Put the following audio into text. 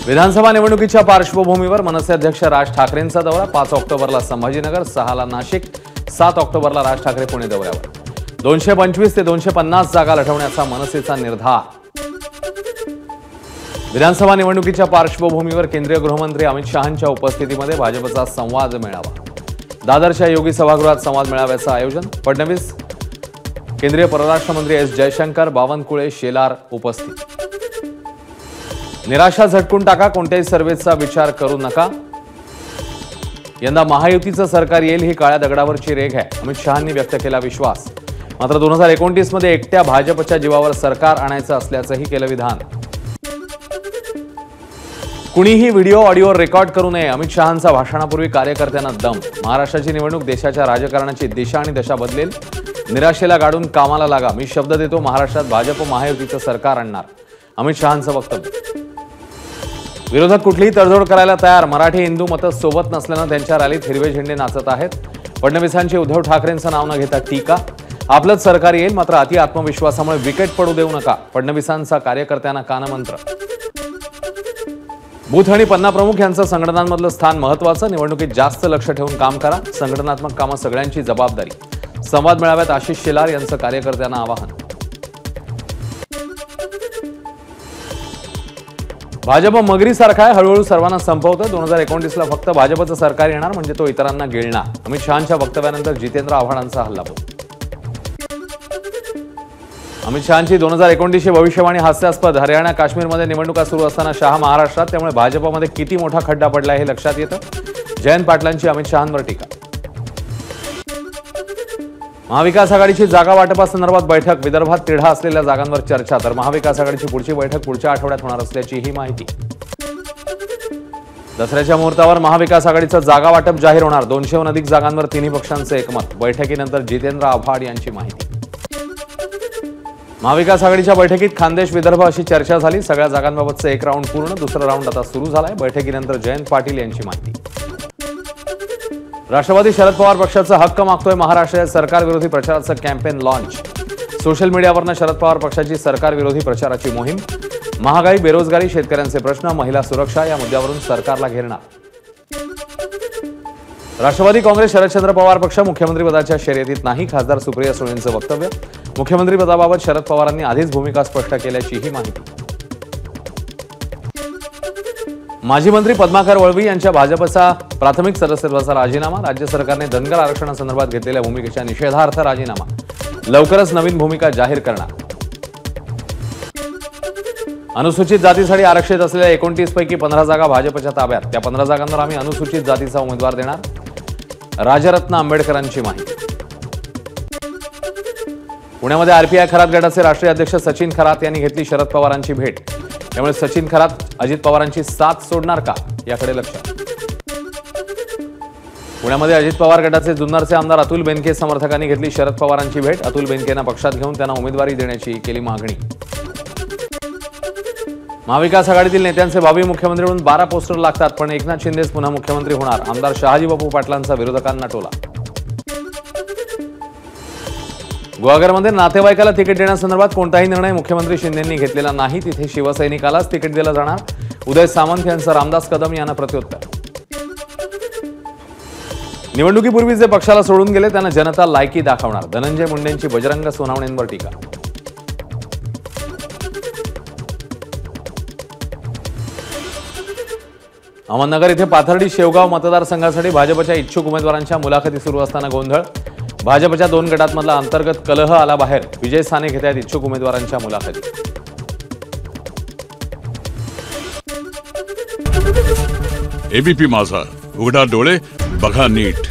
विधानसभा निवडणुकीच्या पार्श्वभूमीवर मनसे अध्यक्ष राज ठाकरेंचा दौरा 5 ऑक्टोबरला संभाजीनगर, 6 नाशिक, 7 ऑक्टोबरला राज ठाकरे पुणे दौऱ्यावर। 225 ते 250 जागा लढवण्याचा मनसेचा निर्धार। विधानसभा निवडणुकीच्या पार्श्वभूमीवर केंद्रीय गृहमंत्री अमित शहांच्या उपस्थितीमध्ये भाजपचा संवाद मेळावा। दादरच्या योगी सभागृहात संवाद मेळाव्याचं आयोजन। फडणवीस, केंद्रीय परराष्ट्र मंत्री एस जयशंकर, बावनकुळे, शेलार उपस्थित। निराशा झटकून टाका, कोणत्याही सर्व्हेचा विचार करू नका। यंदा महायुतीचं सरकार येईल ही काळ्या दगडावरची रेघ आहे, अमित शहांनी व्यक्त केला विश्वास। मात्र 2029 मध्ये एकट्या भाजपच्या जीवावर सरकार आणायचं असल्याचंही केलं विधान। कुणीही व्हिडिओ ऑडिओ रेकॉर्ड करू नये, अमित शहांचा भाषणापूर्वी कार्यकर्त्यांना दम। महाराष्ट्राची निवडणूक देशाच्या राजकारणाची दिशा आणि दशा बदलेल। निराशेला गाडून कामाला लागा, मी शब्द देतो, महाराष्ट्रात भाजप महायुतीचं सरकार आणणार, अमित शहांचं वक्तव्य। विरोधक कुठलीही तडजोड करायला तयार, मराठी हिंदू मतं सोबत नसल्यानं त्यांच्या रॅलीत हिरवे झेंडे नाचत आहेत। फडणवीसांची उद्धव ठाकरेंचं नाव न घेता टीका, आपलंच सरकार येईल मात्र अति आत्मविश्वासामुळे विकेट पडू देऊ नका, फडणवीसांचा कार्यकर्त्यांना कानमंत्र। बूथ आणि पन्ना प्रमुख यांचं संघटनांमधलं स्थान महत्त्वाचं, निवडणुकीत जास्त लक्ष ठेवून काम करा, संघटनात्मक कामं सगळ्यांची जबाबदारी। संवाद मेळाव्यात आशिष शेलार यांचं कार्यकर्त्यांना आवाहन। भाजप मगरीसारखा आहे, हळूहळू सर्वांना संपवतं। 2029ला फक्त भाजपचं सरकार येणार म्हणजे तो इतरांना गिळणार, अमित शहांच्या वक्तव्यानंतर जितेंद्र आव्हाडांचा हल्लाबोल। अमित शहांची 2029ची भविष्यवाणी हास्यास्पद। हरियाणा, काश्मीरमध्ये निवडणुका सुरू असताना शहा महाराष्ट्रात, त्यामुळे भाजपमध्ये किती मोठा खड्डा पडला हे लक्षात येतं। जयंत पाटलांची अमित शहांवर टीका। महाविकास आघाडीची जागा वाटपासंदर्भात बैठक, विदर्भात तिढा असलेल्या जागांवर चर्चा, तर महाविकास आघाडीची पुढची बैठक पुढच्या आठवड्यात होणार असल्याची ही माहिती। दसऱ्याच्या मुहूर्तावर महाविकास आघाडीचं जागा वाटप जाहीर होणार, 200हून अधिक जागांवर तिन्ही पक्षांचं एकमत। बैठकीनंतर जितेंद्र आव्हाड यांची माहिती। महाविकास आघाडीच्या बैठकीत खानदेश, विदर्भ अशी चर्चा झाली। सगळ्या जागांबाबतचं एक राऊंड पूर्ण, दुसरा राऊंड आता सुरू झालाय। बैठकीनंतर जयंत पाटील यांची माहिती। राष्ट्रवादी शरद पवार पक्षाचा हक्क मागतोय महाराष्ट्रात, सरकार विरोधी प्रचाराचं कॅम्पेन लॉन्च। सोशल मीडियावरनं शरद पवार पक्षाची सरकार विरोधी प्रचाराची मोहीम। महागाई, बेरोजगारी, शेतकऱ्यांचे प्रश्न, महिला सुरक्षा या मुद्द्यावरून सरकारला घेरणार। राष्ट्रवादी काँग्रेस, शरदचंद्र पवार पक्ष मुख्यमंत्रीपदाच्या शर्यतीत नाही, खासदार सुप्रिया सुळेंचं वक्तव्य। मुख्यमंत्रीपदाबाबत शरद पवारांनी आधीच भूमिका स्पष्ट केल्याची ही माहिती। माजी मंत्री पद्माकर वळवी यांच्या भाजपचा प्राथमिक सदस्यत्वाचा राजीनामा। राज्य सरकारने धनगर आरक्षणासंदर्भात घेतलेल्या भूमिकेच्या निषेधार्थ राजीनामा, लवकरच नवीन भूमिका जाहीर करणार। अनुसूचित जातीसाठी आरक्षित असलेल्या 29 पैकी 15 जागा भाजपच्या ताब्यात, त्या 15 जागांवर आम्ही अनुसूचित जातीचा उमेदवार देणार, राजरत्न आंबेडकरांची माहिती। पुण्यामध्ये आरपीआय खरात गटाचे राष्ट्रीय अध्यक्ष सचिन खरात यांनी घेतली शरद पवारांची भेट, त्यामुळे सचिन खरात अजित पवारांची साथ सोडणार का याकडे लक्ष। पुण्यामध्ये अजित पवार गटाचे जुन्नरचे आमदार अतुल बेनके समर्थकांनी घेतली शरद पवारांची भेट, अतुल बेनकेंना पक्षात घेऊन त्यांना उमेदवारी देण्याची केली मागणी। महाविकास आघाडीतील नेत्यांचे भावी मुख्यमंत्री म्हणून 12 पोस्टर लागतात, पण एकनाथ शिंदेच पुन्हा मुख्यमंत्री होणार, आमदार शहाजी बापू पाटलांचा विरोधकांना टोला। गुहागरमध्ये नातेवाईकाला तिकीट देण्यासंदर्भात कोणताही निर्णय मुख्यमंत्री शिंदेंनी घेतलेला नाही, तिथे शिवसैनिकालाच तिकीट दिलं जाणार, उदय सामंत यांचं रामदास कदम यांना प्रत्युत्तर। निवडणुकीपूर्वी जे पक्षाला सोडून गेले त्यांना जनता लायकी दाखवणार, धनंजय मुंडेंची बजरंग सोनावणेंवर टीका। अहमदनगर इथे पाथर्डी शेवगाव मतदारसंघासाठी भाजपच्या इच्छुक उमेदवारांच्या मुलाखती सुरू असताना गोंधळ, भाजपच्या 2 गटांमधला अंतर्गत कलह आला बाहेर, विजय साने घेत आहेत इच्छुक उमेदवारांच्या मुलाखती। एबीपी माझा, उघडा डोळे बघा नीट।